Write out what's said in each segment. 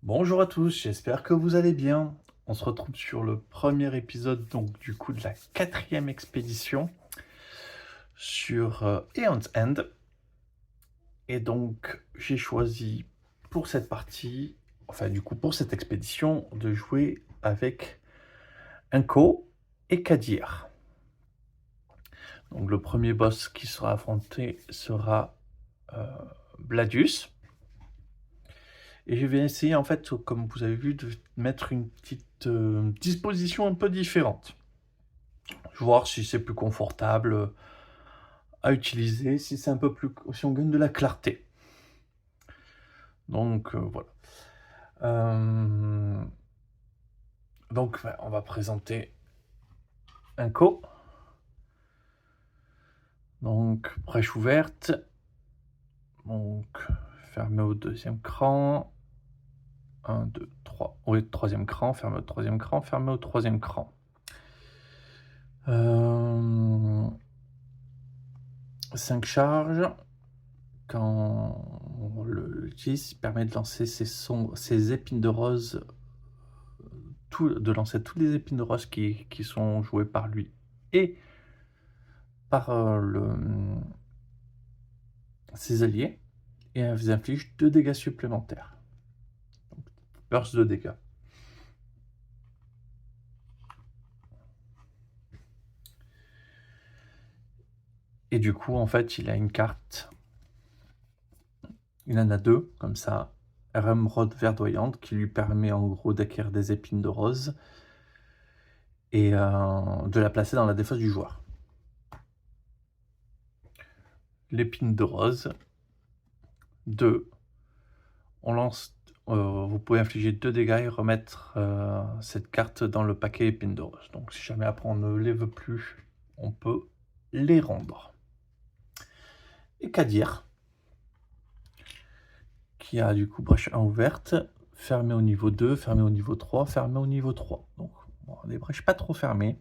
Bonjour à tous, j'espère que vous allez bien. On se retrouve sur le premier épisode donc du coup de la quatrième expédition sur Aeon's End. Et donc j'ai choisi pour cette partie, enfin du coup pour cette expédition, de jouer avec Inko et Kadir. Donc le premier boss qui sera affronté sera euh, Bladius. Et je vais essayer, en fait, comme vous avez vu, de mettre une petite disposition un peu différente. Voir si c'est plus confortable à utiliser, si c'est un peu plus, si on gagne de la clarté. Donc voilà. Euh, donc on va présenter un co. Donc brèche ouverte. Donc fermé au deuxième cran. 1, 2, 3. Oui, troisième cran, fermé au troisième cran, fermé au troisième cran. 5 charges. Quand on l'utilise, il permet de lancer ses épines de rose, de lancer toutes les épines de rose qui sont jouées par lui et par ses alliés, et elle vous inflige 2 dégâts supplémentaires. Donc, burst de dégâts. Et du coup, en fait, il a une carte. Il en a 2, comme ça. Emeraude verdoyante, qui lui permet en gros d'acquérir des épines de rose et de la placer dans la défausse du joueur. L'épine de rose. 2. On lance. Vous pouvez infliger 2 dégâts et remettre cette carte dans le paquet épine de rose. Donc si jamais après on ne les veut plus, on peut les rendre. Et Kadir, qui a du coup brèche 1 ouverte, fermée au niveau 2, fermée au niveau 3, fermée au niveau 3. Donc bon, des brèches pas trop fermées.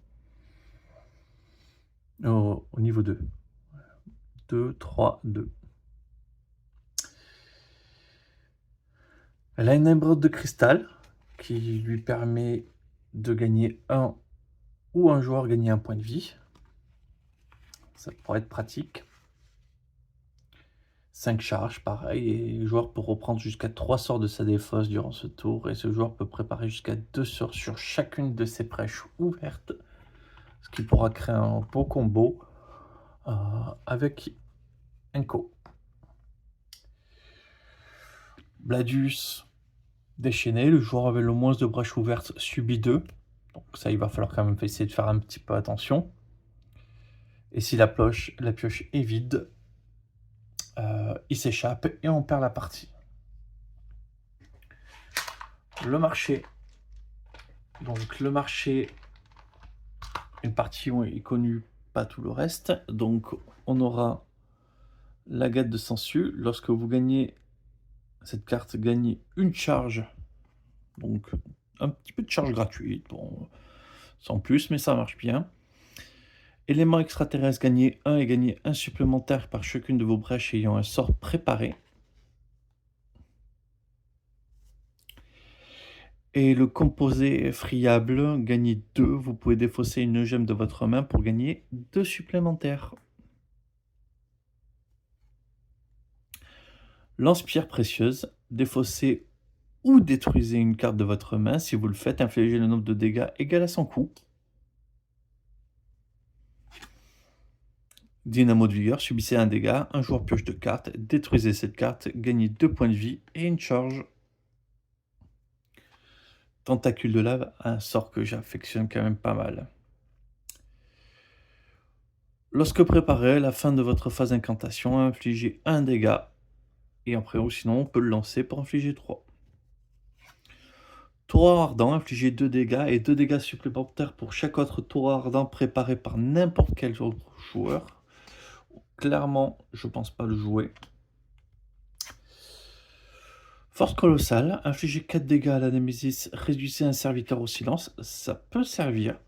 Au niveau 2. 2, 3, 2. Elle a une émeraude de cristal qui lui permet de gagner 1 ou un joueur gagner 1 point de vie. Ça pourrait être pratique. 5 charges, pareil, et le joueur peut reprendre jusqu'à 3 sorts de sa défausse durant ce tour, et ce joueur peut préparer jusqu'à 2 sorts sur chacune de ses brèches ouvertes, ce qui pourra créer un beau combo avec Enko. Bladius déchaîné, le joueur avec le moins de brèches ouvertes subit 2, donc ça il va falloir quand même essayer de faire un petit peu attention. Et si la pioche est vide, il s'échappe et on perd la partie. Le marché. Donc le marché, une partie où est connue, pas tout le reste. Donc on aura la Gâte de Sensu. Lorsque vous gagnez cette carte, gagnez une charge. Donc un petit peu de charge gratuite. Bon, sans plus, mais ça marche bien. Élément extraterrestre, gagnez 1 et gagnez 1 supplémentaire par chacune de vos brèches ayant un sort préparé. Et le composé friable, gagnez 2. Vous pouvez défausser une gemme de votre main pour gagner 2 supplémentaires. Lance-pierre précieuse, défaussez ou détruisez une carte de votre main. Si vous le faites, infligez le nombre de dégâts égal à son coût. Dynamo de vigueur, subissez un dégât, un joueur pioche de cartes, détruisez cette carte, gagnez 2 points de vie et une charge. Tentacule de lave, un sort que j'affectionne quand même pas mal. Lorsque préparé, à la fin de votre phase d'incantation, infligez un dégât. Et après, ou sinon, on peut le lancer pour infliger 3. Tour ardent, infligez 2 dégâts et 2 dégâts supplémentaires pour chaque autre tour ardent préparé par n'importe quel autre joueur. Clairement, je pense pas le jouer. Force colossale, infligez 4 dégâts à la Némésis, réduisez un serviteur au silence, ça peut servir.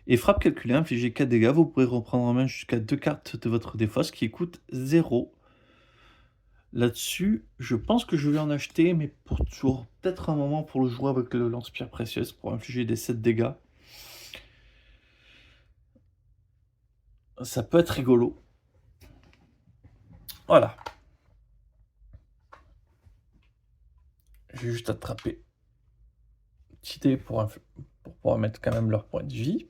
Et frappe calculée, infligez 4 dégâts, vous pourrez reprendre en main jusqu'à 2 cartes de votre défausse qui coûtent 0. Là-dessus, je pense que je vais en acheter, mais pour toujours peut-être un moment pour le jouer avec le lance-pierre précieuse pour infliger des 7 dégâts. Ça peut être rigolo. Voilà. Je vais juste attraper une petite idée pour pouvoir mettre quand même leur point de vie.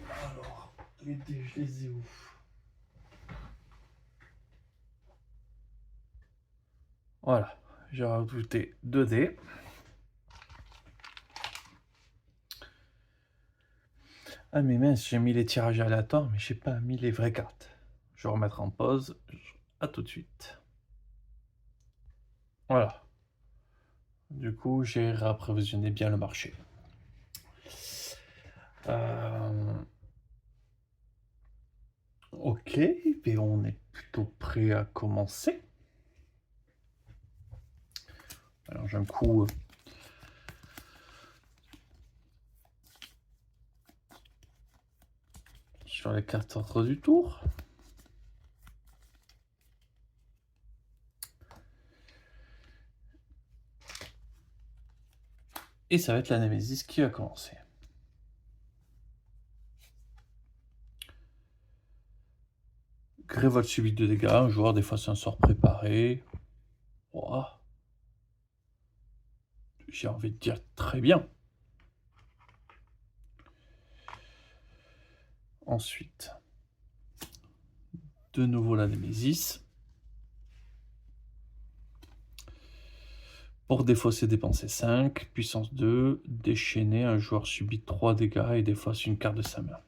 Alors, les dés, je les ai où? Voilà, j'ai rajouté 2 dés. Ah mais mince, j'ai mis les tirages aléatoires, mais j'ai pas mis les vraies cartes. Je vais remettre en pause. À tout de suite. Voilà. Du coup, j'ai réapprovisionné bien le marché. Ok, et on est plutôt prêt à commencer. Alors j'ai un coup sur les cartes ordre du tour. Et ça va être la Némésis qui va commencer. Révolte subite de dégâts, un joueur des fois c'est un sort préparé. Oh. J'ai envie de dire très bien. Ensuite, de nouveau la Némésis. Pour défausser, dépenser 5, puissance 2, déchaîner, un joueur subit 3 dégâts et défausse une carte de sa main.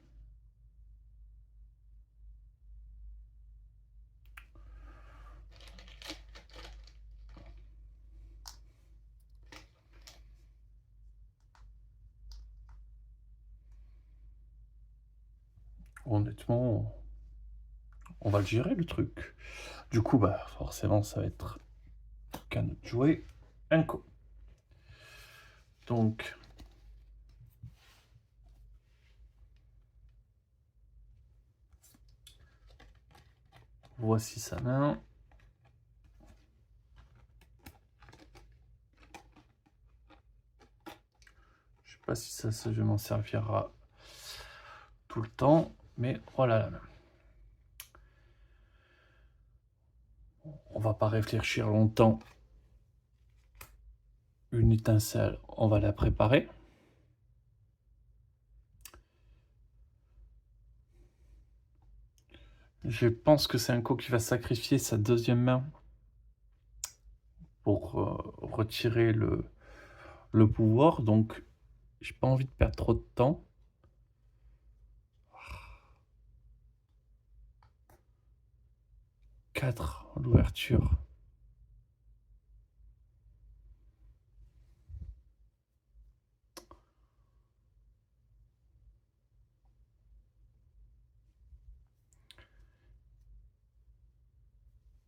Honnêtement, on va le gérer le truc. Du coup, bah forcément, ça va être qu'à nous de jouer un coup. Donc, voici sa main. Je sais pas si ça je m'en servira tout le temps, mais voilà la main. On va pas réfléchir longtemps. Une étincelle, on va la préparer. Je pense que c'est un coup qui va sacrifier sa deuxième main pour retirer le pouvoir, donc j'ai pas envie de perdre trop de temps. Quatre, l'ouverture.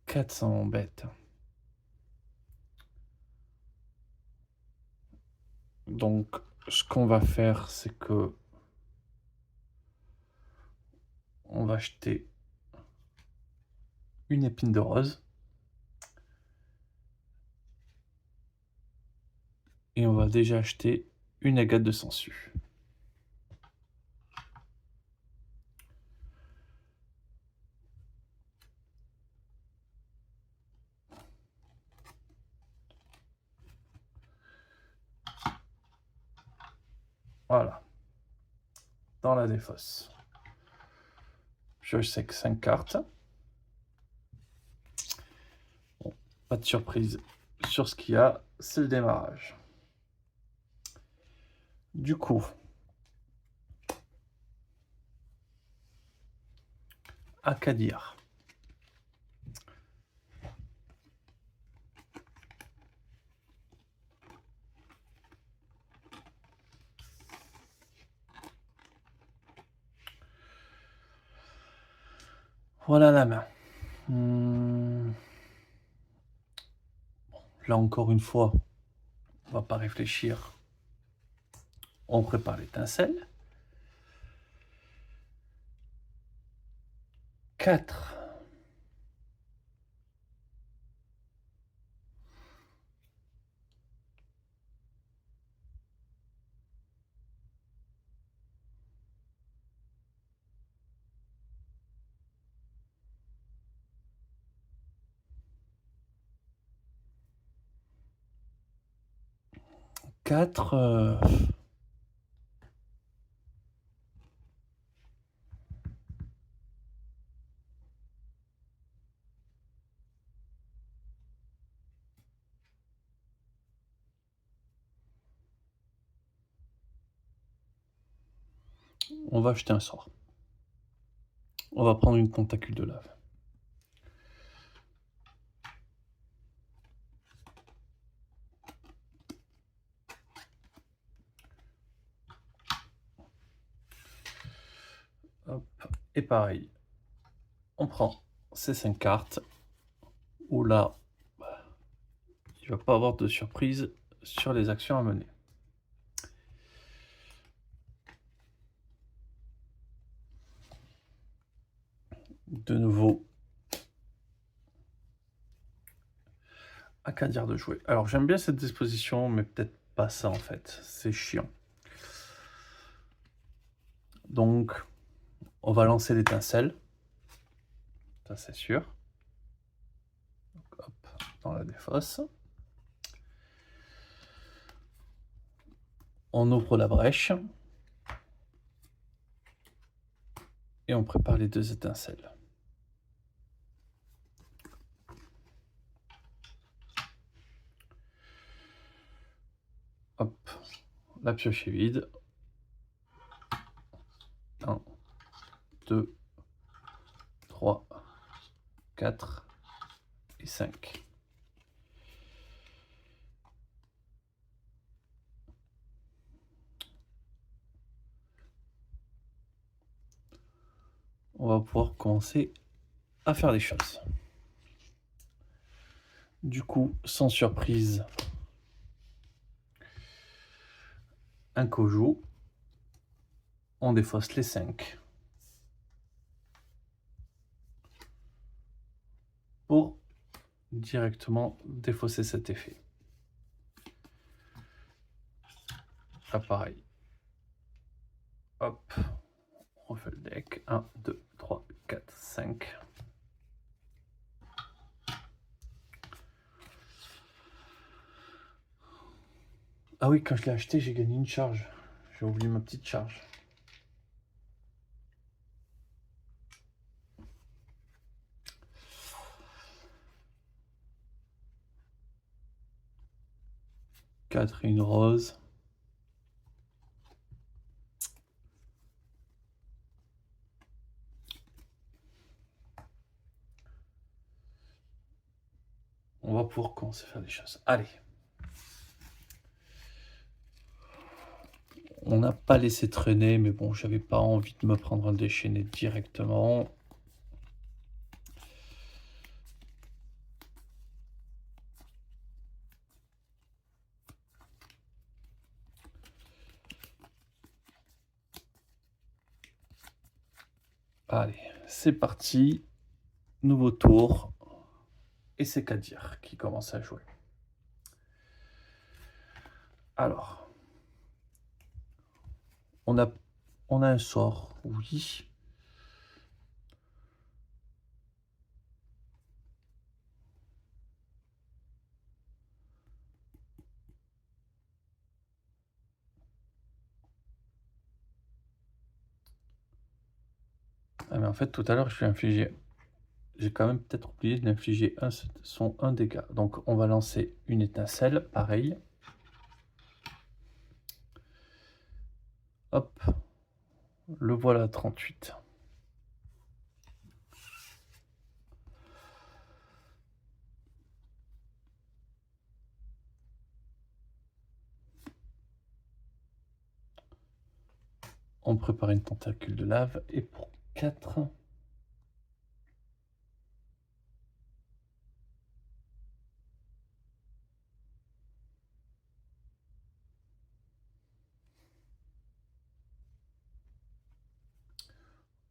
Quatre, ça m'embête. Donc, ce qu'on va faire, c'est que on va acheter une épine de rose. Et on va déjà acheter une agate de sangsue. Voilà. Dans la défausse. Je sais que 5 cartes. Bon, pas de surprise sur ce qu'il y a, c'est le démarrage. Du coup, à qu'à dire. Voilà la main. Là encore une fois, on va pas réfléchir. On prépare l'étincelle. 4. Quatre. On va jeter un sort. On va prendre une tentacule de lave. Hop. Et pareil, on prend ces 5 cartes, où là, il ne va pas avoir de surprise sur les actions à mener. De nouveau, à qu'à dire de jouer. Alors j'aime bien cette disposition, mais peut-être pas ça en fait, c'est chiant. Donc, on va lancer l'étincelle, ça c'est sûr. Donc, hop, dans la défausse. On ouvre la brèche. Et on prépare les 2 étincelles. Hop, la pioche est vide. 1, 2, 3, 4 et 5. On va pouvoir commencer à faire des choses. Du coup, sans surprise, un Kojo. On défausse les 5. Pour directement défausser cet effet. Là, pareil. Hop, on refait le deck. 1, 2, 3, 4, 5. Ah oui, quand je l'ai acheté, j'ai gagné une charge. J'ai oublié ma petite charge. Quatre et une rose. On va pouvoir commencer à faire des choses. Allez. On n'a pas laissé traîner, mais bon, j'avais pas envie de me prendre un déchaîné directement. Allez, c'est parti. Nouveau tour. Et c'est Kadir qui commence à jouer. Alors, on a un sort, oui. Ah mais en fait, tout à l'heure, je suis infligé. J'ai quand même peut-être oublié de l'infliger un dégât. Donc, on va lancer une étincelle, pareil. Hop. Le voilà, 38. On prépare une tentacule de lave. Et pour 4...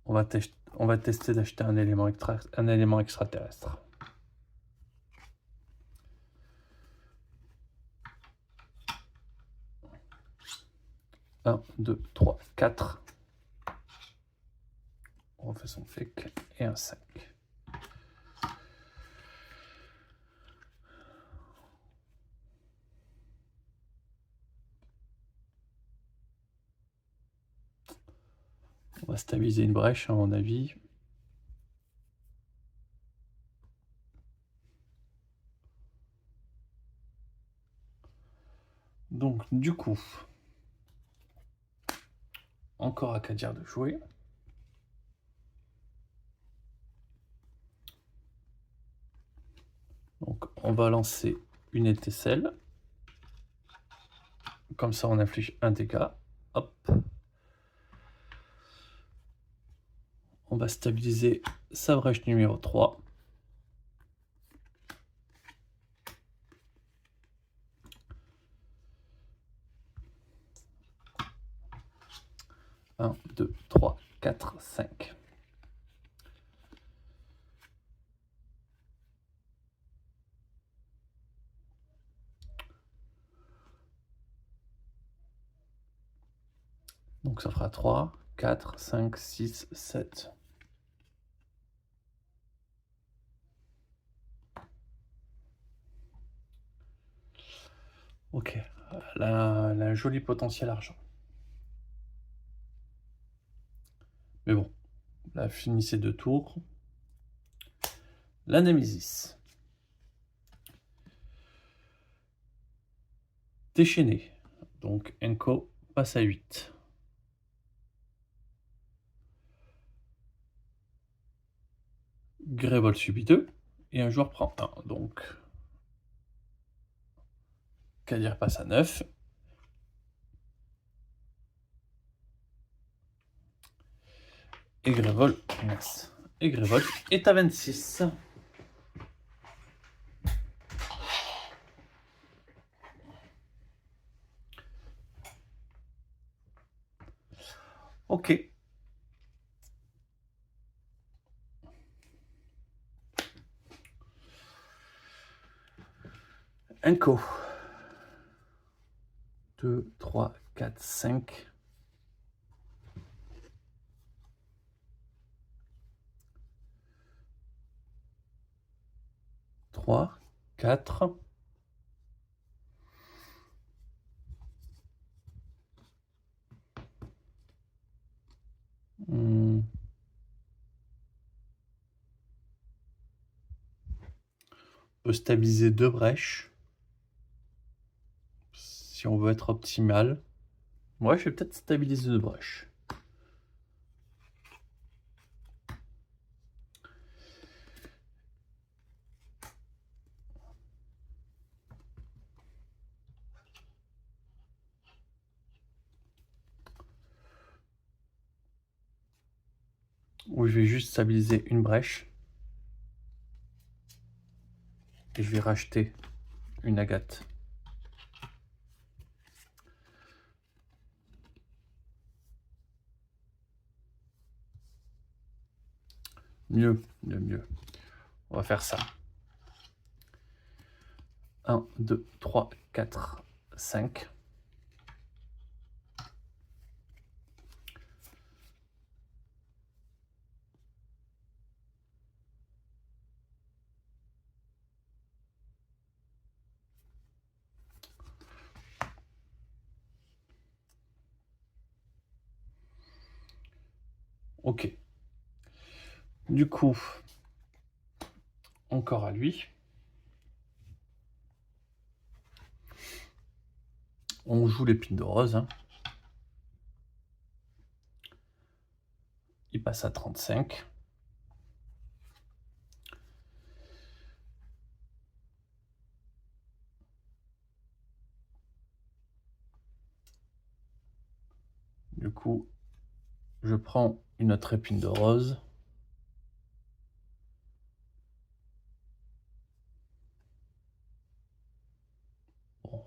On on va tester d'acheter un élément extraterrestre. 1, 2, 3, 4. On refait son fake et un 5. On va stabiliser une brèche, à mon avis. Donc, du coup, encore à Kadir de jouer. Donc, on va lancer une étincelle. Comme ça, on inflige un dégât. Hop. On va stabiliser sa brèche numéro 3. Un, 2, 3, 4, 5. Donc ça fera 3, 4, 5, 6, 7. Ok, là, elle a un joli potentiel argent. Mais bon, là, finissez 2 tours. La Némésis. Déchaîné. Donc Enko passe à 8. Grévol subit 2. Et un joueur prend 1. Donc Kadir passe à 9. Et Grévol, mince. Et Grévol est à 26. Ok. Enko. 2, 3, 4, 5. 3, 4. On peut stabiliser 2 brèches. Si on veut être optimal. Moi, je vais peut-être stabiliser 2 brèches. Ou je vais juste stabiliser une brèche. Et je vais racheter une agate. Mieux. On va faire ça. 1, 2, 3, 4, 5. Ok. Du coup, encore à lui. On joue l'épine de rose. Hein. Il passe à 35. Du coup, je prends une autre épine de rose. Bon,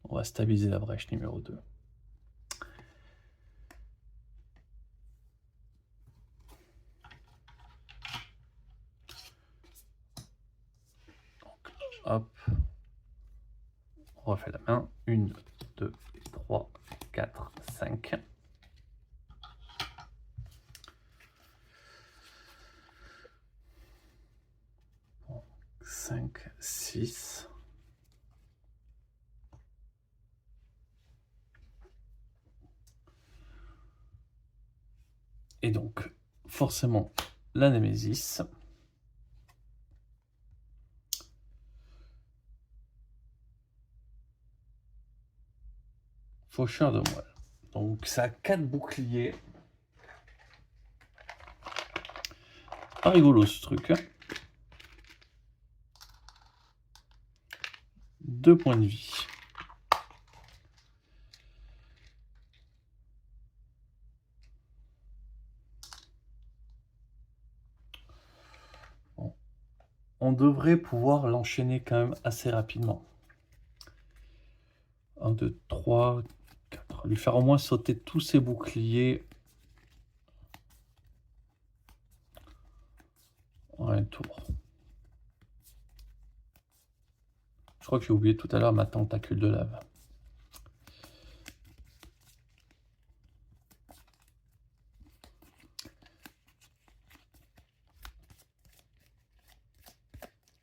on va stabiliser la brèche numéro 2. Hop. On refait la main. 1, 2, 3, 4, 5. 5, 6. Et donc, forcément, la Némésis. Faucheur de moelle. Donc, ça a 4 boucliers. Pas rigolo ce truc. 2 points de vie. Bon. On devrait pouvoir l'enchaîner quand même assez rapidement. 1, 2, 3, 4. Lui faire au moins sauter tous ses boucliers en un tour. Je crois que j'ai oublié tout à l'heure ma tentacule de lave.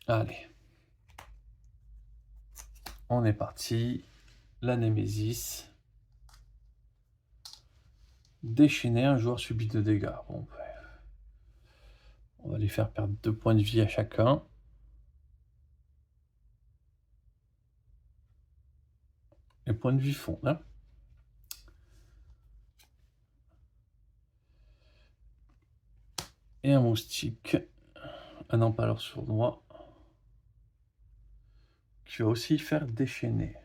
Allez. On est parti. La Némésis. Déchaîner, un joueur subit de dégâts. Bon, on va les faire perdre 2 points de vie à chacun. Les points de vie fondent. Hein. Et un moustique. Un empaleur sournois. Qui va aussi faire déchaîner.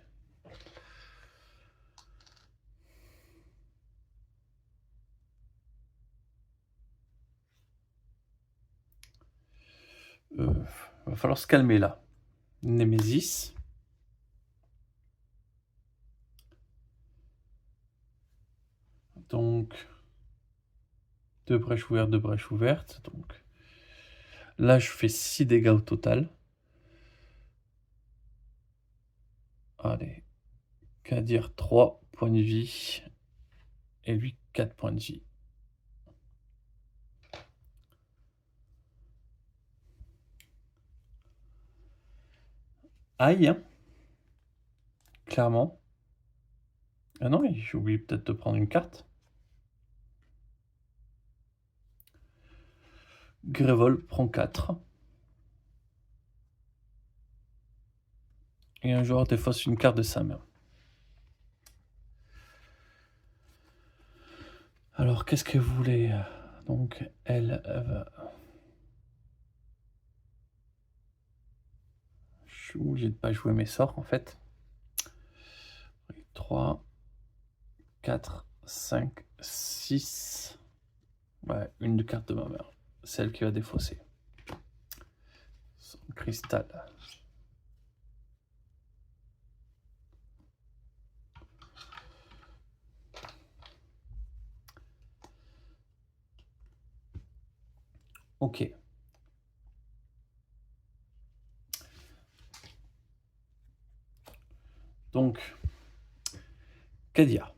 Va falloir se calmer là. Némésis. Donc, 2 brèches ouvertes, 2 brèches ouvertes. Donc, là, je fais 6 dégâts au total. Allez. Qu'à dire 3 points de vie. Et lui, 4 points de vie. Aïe, hein. Clairement. Ah non, j'ai oublié peut-être de prendre une carte. Grévol prend 4. Et un joueur défausse une carte de sa main. Alors, qu'est-ce qu'elle voulait? Donc, elle va... Je suis obligé de ne pas jouer mes sorts, en fait. 3, 4, 5, 6. Ouais, une de carte de ma main. Celle qui va défausser. Son cristal. Ok. Donc, Kadir.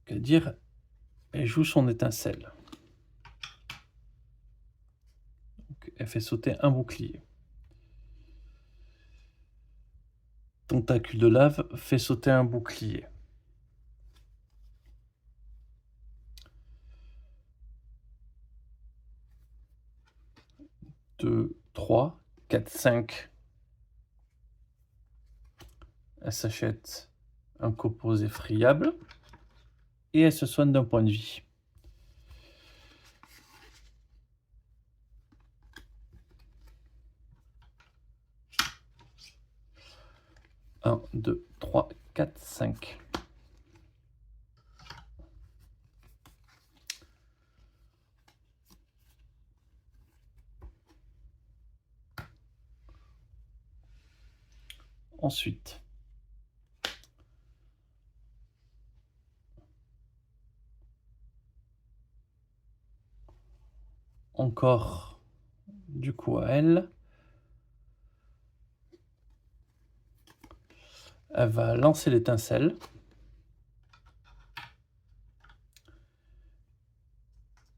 Kadir, elle joue son étincelle. Donc, elle fait sauter un bouclier. Tentacule de lave fait sauter un bouclier. 2, 3, 4, 5. Elle s'achète un composé friable. Et elle se soigne d'un point de vie. Un, 2, 3, 4, 5. Ensuite, encore du coup à elle. Elle va lancer l'étincelle.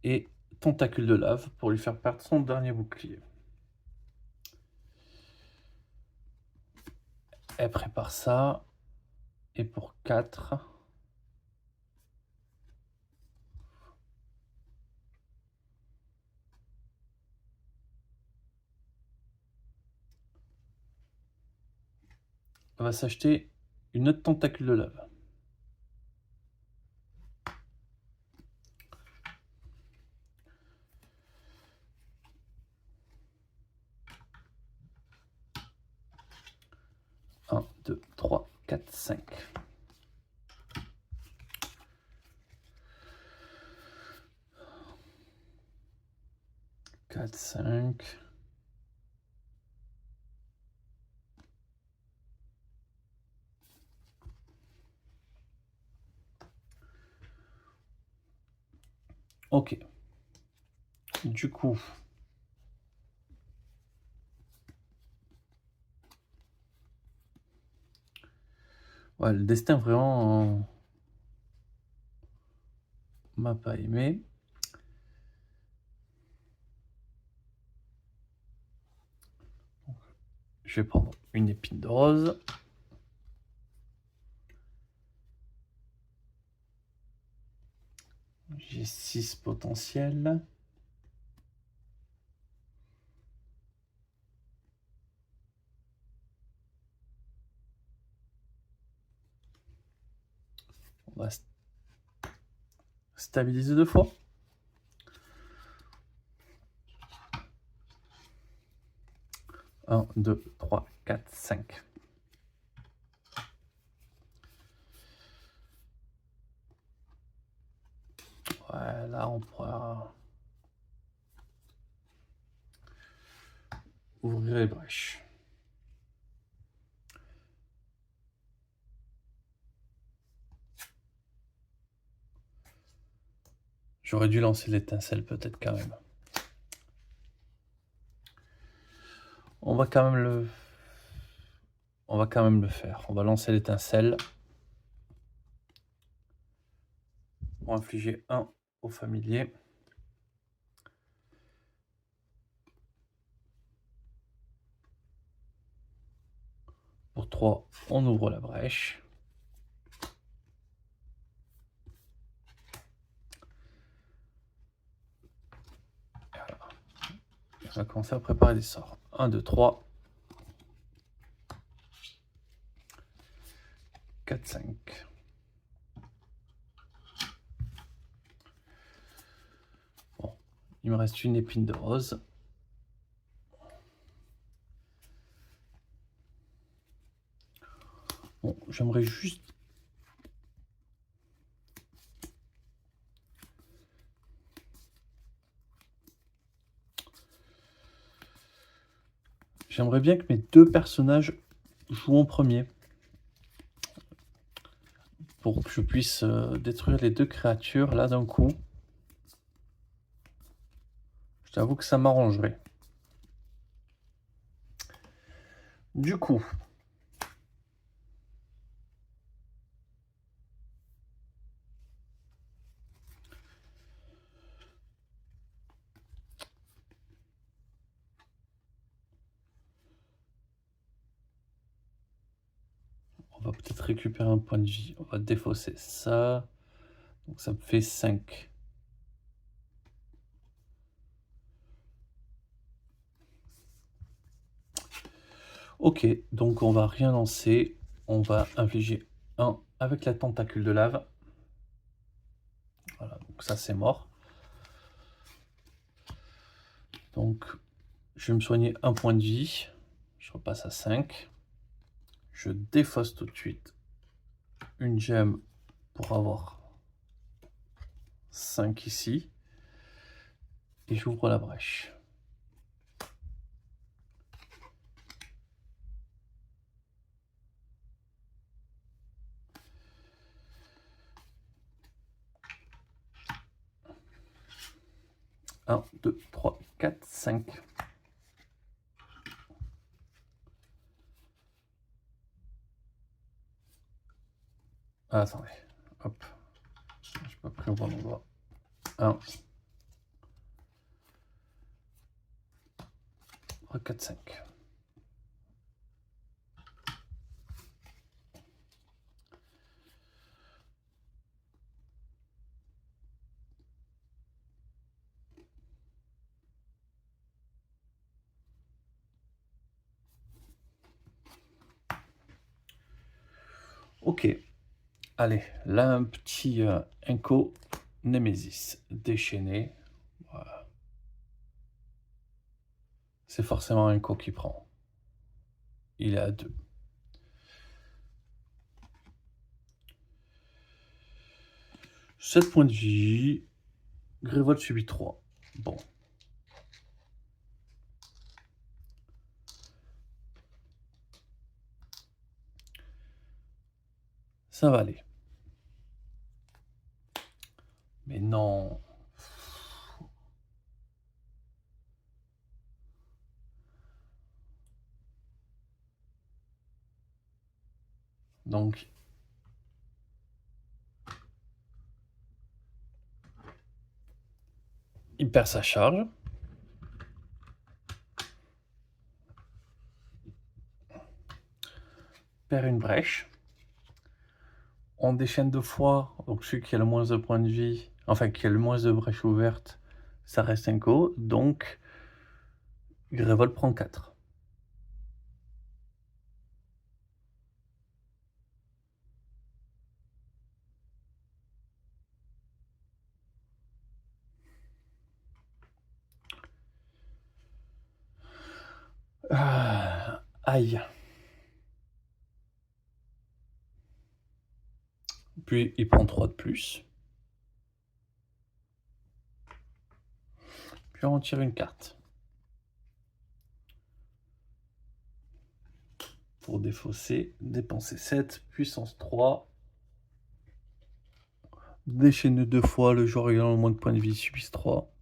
Et tentacule de lave pour lui faire perdre son dernier bouclier. Elle prépare ça. Et pour 4. Elle va s'acheter une autre tentacule de lave. Un, 2, 3, 4, 5. 4, 5. Ok. Du coup, ouais, le destin vraiment m'a pas aimé. Je vais prendre une épine de rose. J'ai 6 potentiels. On va stabiliser 2 fois. 1, 2, 3, 4, 5. Ouais, là on pourra ouvrir les brèches. J'aurais dû lancer l'étincelle peut-être quand même. On va quand même le faire. On va lancer l'étincelle. Pour infliger 1 au familier. Pour 3, on ouvre la brèche. Voilà. On va commencer à préparer des sorts. 1, 2, 3. 4, 5. Bon, il me reste une épine de rose. Bon, j'aimerais juste... J'aimerais bien que mes 2 personnages jouent en premier. Pour que je puisse détruire les 2 créatures là d'un coup. Je t'avoue que ça m'arrangerait. Du coup, on va peut-être récupérer un point de vie. On va défausser ça. Donc ça me fait 5. Ok, donc on va rien lancer. On va infliger 1 avec la tentacule de lave. Voilà, donc ça c'est mort. Donc je vais me soigner 1 point de vie. Je repasse à 5. Je défausse tout de suite une gemme pour avoir 5 ici. Et j'ouvre la brèche. Un, 2, 3, 4, 5. Ah, attendez. Hop. Je n'ai pas pris au bon endroit. 1, 3, 4, 5. Ok. Allez, là, un petit Inco Nemesis déchaîné. Voilà. C'est forcément Inco qui prend. Il est à 2. « 7 points de vie. Grévold subit 3. Bon. Ça va aller. Mais non. Donc, il perd sa charge. Perd une brèche. On déchaîne 2 fois. Donc, celui qui a le moins de points de vie, enfin, qui a le moins de brèches ouvertes, ça reste Inco. Donc, Grévold prend 4. Aïe. Puis, il prend 3 de plus. Puis, on tire une carte. Pour défausser, dépenser 7, puissance 3. Déchaîner 2 fois, le joueur ayant le moins de points de vie subisse 3.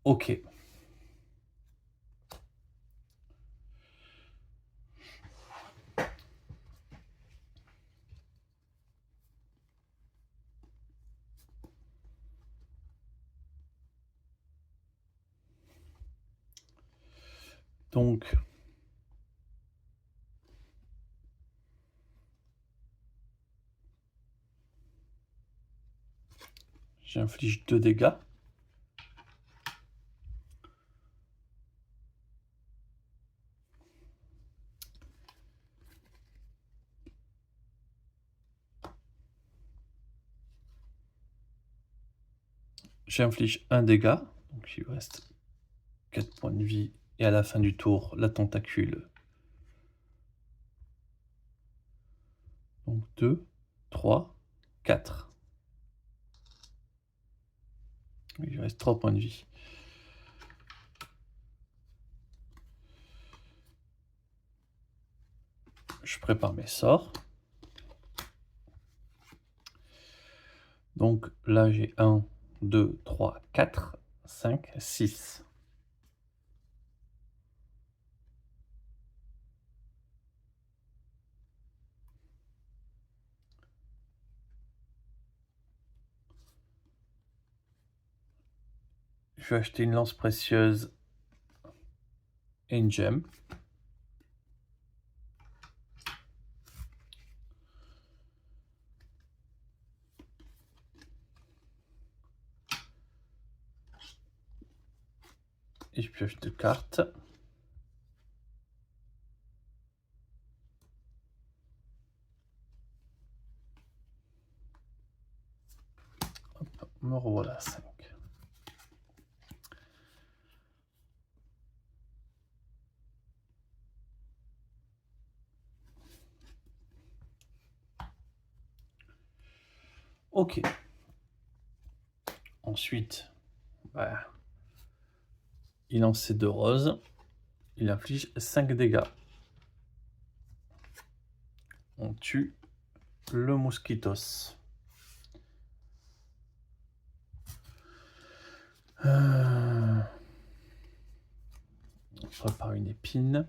Ok. Donc, j'inflige 2 dégâts. J'inflige 1 dégât. Donc, il reste 4 points de vie. Et à la fin du tour, la tentacule. Donc 2, 3, 4. Il reste 3 points de vie. Je prépare mes sorts. Donc là, j'ai 1, 2, 3, 4, 5, 6. Je vais acheter une lance précieuse et une gemme. Et je pioche 2 cartes. Hop, me revoilà à 5. Ok. Ensuite, il lance ses 2 roses. Il inflige 5 dégâts. On tue le Mosquitos. prépare une épine.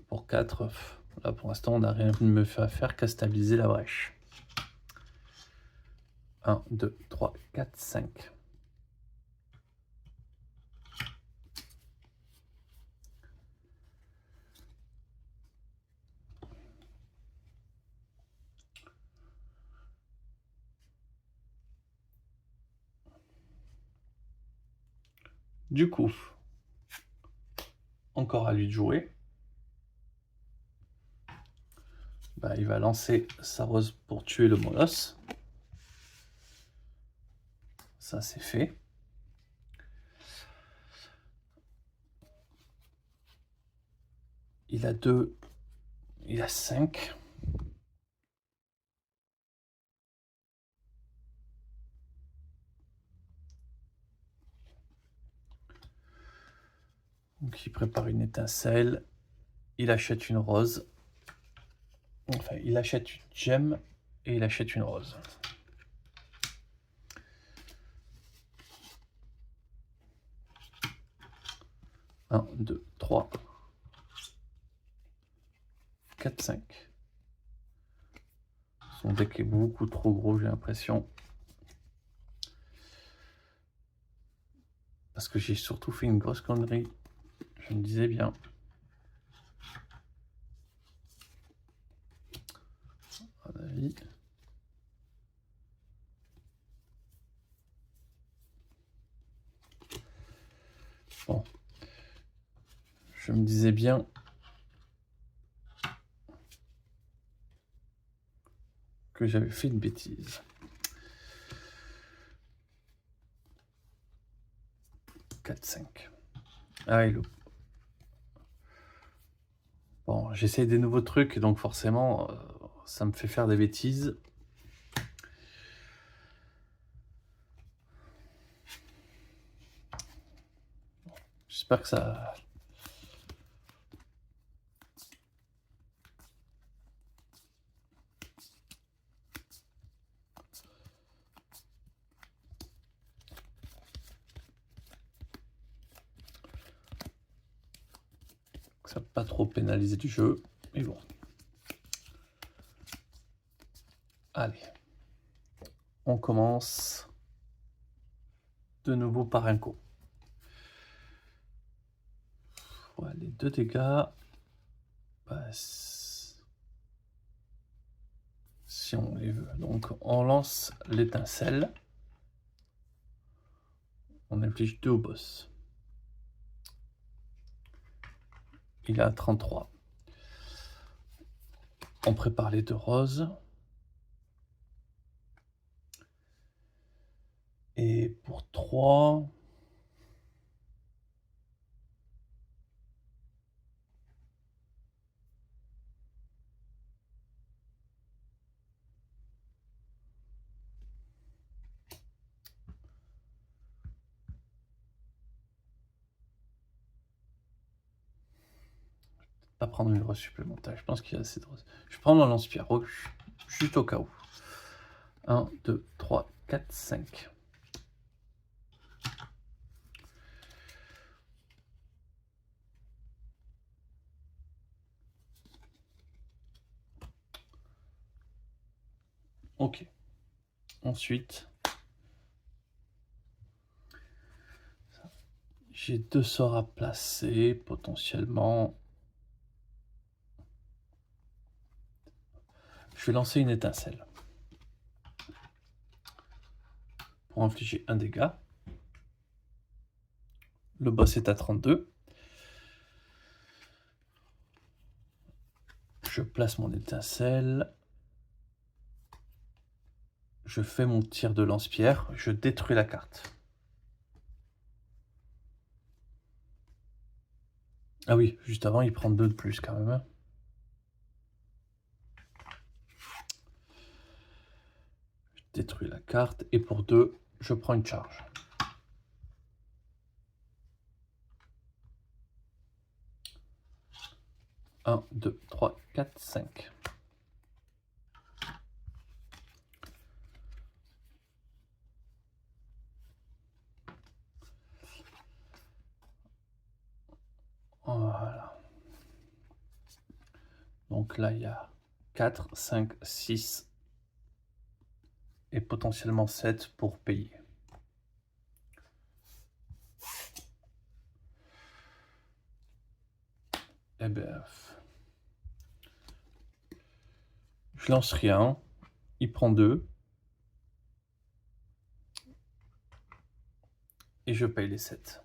Pour 4, là pour l'instant on n'a rien de me fait à faire qu'à stabiliser la brèche. 1, 2, 3, 4, 5. Du coup, encore à lui de jouer. Bah, il va lancer sa rose pour tuer le molosse. Ça c'est fait. Il a 2, il a 5. Donc il prépare une étincelle. Il achète une rose. Enfin, il achète une gemme et il achète une rose. Un, 2, 3, 4, 5. Son deck est beaucoup trop gros, j'ai l'impression. Parce que j'ai surtout fait une grosse connerie. Je me disais bien. À mon avis. Bon. Je me disais bien que j'avais fait une bêtise. 4, 5. Ah, hello. Bon, j'essaye des nouveaux trucs, donc forcément, ça me fait faire des bêtises. J'espère que ça... ça va pas trop pénaliser du jeu, mais bon. Allez. On commence de nouveau par un coup. Ouais, les 2 dégâts... Bah, si on les veut. Donc on lance l'étincelle. On inflige 2 au boss. Il a 33. On prépare les 2 roses. Et pour 3... pas prendre une rose supplémentaire. Je pense qu'il y a assez de roses. Je vais prendre un lance-pierre rouge, juste au cas où. 1, 2, 3, 4, 5. Ok. Ensuite, j'ai 2 sorts à placer potentiellement. Je vais lancer une étincelle pour infliger un dégât. Le boss est à 32. Je place mon étincelle. Je fais mon tir de lance-pierre. Je détruis la carte. Ah oui, juste avant, il prend 2 de plus quand même. Je détruis la carte. Et pour 2, je prends une charge. 1, 2, 3, 4, 5. Voilà. Donc là, il y a 4, 5, 6 et potentiellement 7 pour payer. Eh bien, je lance rien. Il prend 2. Et je paye les 7.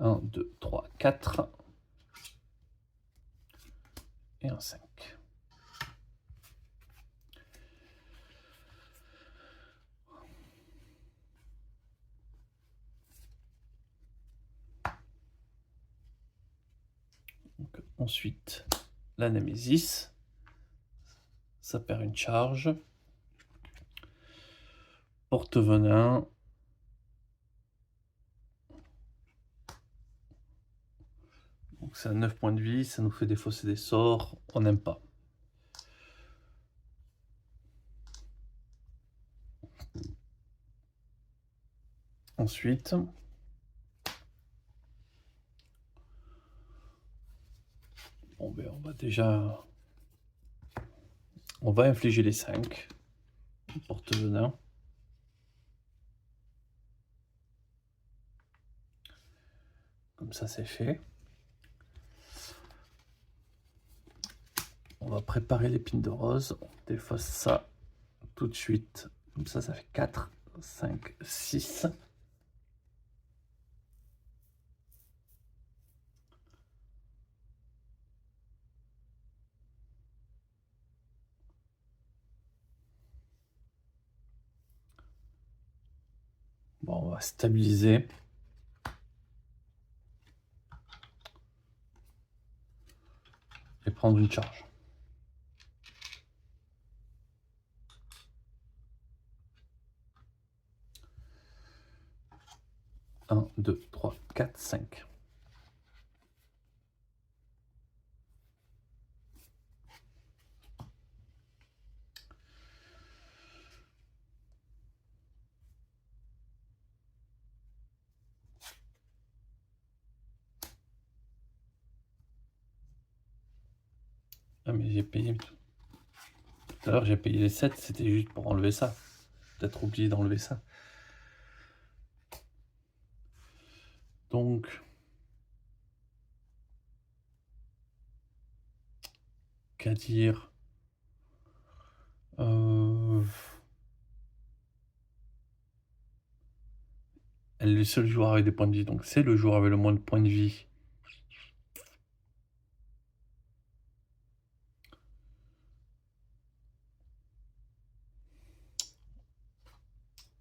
1, 2, 3, 4. Et un 5. Donc, ensuite, la Némésis. Ça perd une charge. Porte-venin. Donc c'est à 9 points de vie, ça nous fait défausser des sorts, on n'aime pas. Ensuite, bon ben on va infliger les 5. Porte-venin. Comme ça c'est fait. On va préparer l'épine de rose, on défausse ça tout de suite. Comme ça fait 4, 5, 6. Bon, on va stabiliser. Et prendre une charge. Un, 2, 3, 4, 5. Ah mais j'ai payé. Tout à l'heure j'ai payé les 7, c'était juste pour enlever ça. Peut-être oublié d'enlever ça. Donc, qu'à dire, elle est le seul joueur avec des points de vie, donc c'est le joueur avec le moins de points de vie.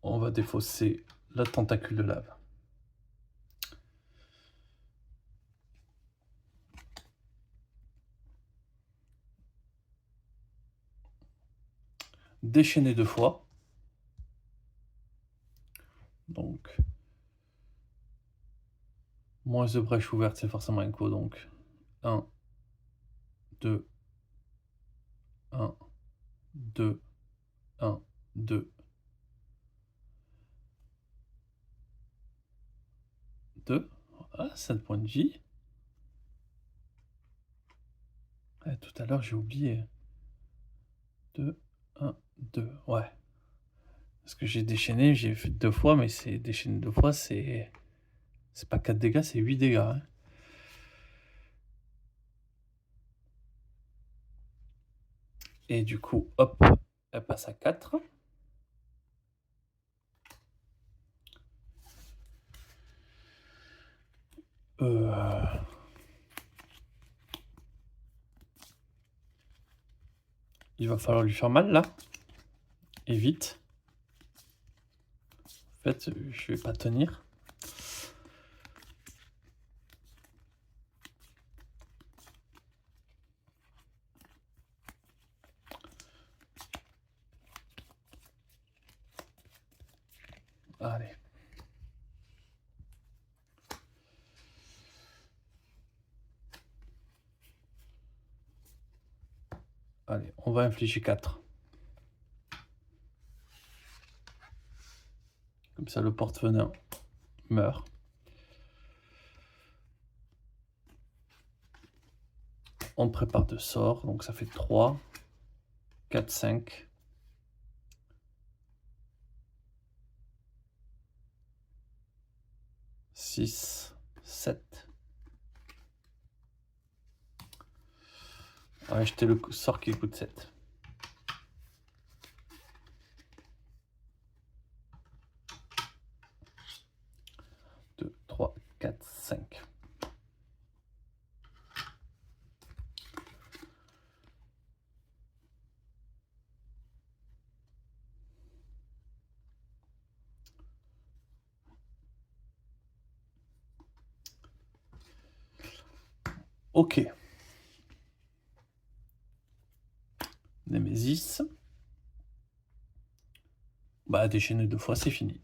On va défausser la tentacule de lave. Déchaîner 2 fois. Donc, moins de brèches ouvertes, c'est forcément un coup. Donc, 1, 2, 1, 2, 1, 2, 2. Ah, 7 points de vie. Ah, tout à l'heure, j'ai oublié. 2, 1, 2. Ouais. Parce que j'ai déchaîné, j'ai fait 2 fois, mais c'est déchaîné 2 fois, c'est pas 4 dégâts, c'est 8 dégâts. Hein. Et du coup, hop, elle passe à 4. Il va falloir lui faire mal là. Et vite. En fait, je vais pas tenir. Allez. Allez, on va infliger 4. Comme ça, le porte-venin meurt. On prépare 2 sorts, donc ça fait 3, 4, 5. 6, 7. On va acheter le sort qui coûte 7. 2, 3, 4, 5. Ok. Némésis. Bah, déchaîner 2 fois, c'est fini.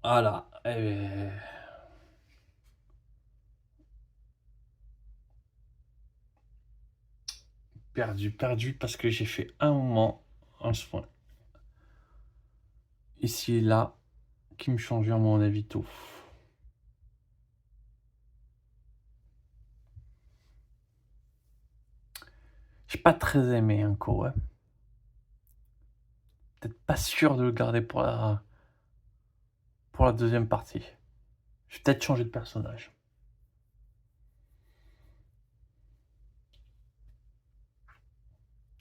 Voilà. Perdu parce que j'ai fait un moment, un soin. Ici et là, qui me change à mon avis tout. J'ai pas très aimé Anko, ouais. Peut-être pas sûr de le garder pour la deuxième partie. Je vais peut-être changer de personnage.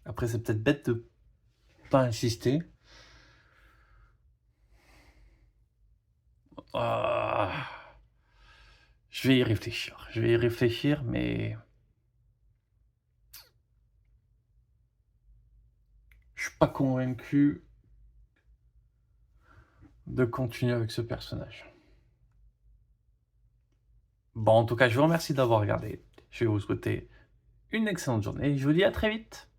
Après, c'est peut-être bête de pas insister. Je vais y réfléchir. Je vais y réfléchir, mais je suis pas convaincu de continuer avec ce personnage. Bon, en tout cas, je vous remercie d'avoir regardé. Je vais vous souhaiter une excellente journée et je vous dis à très vite.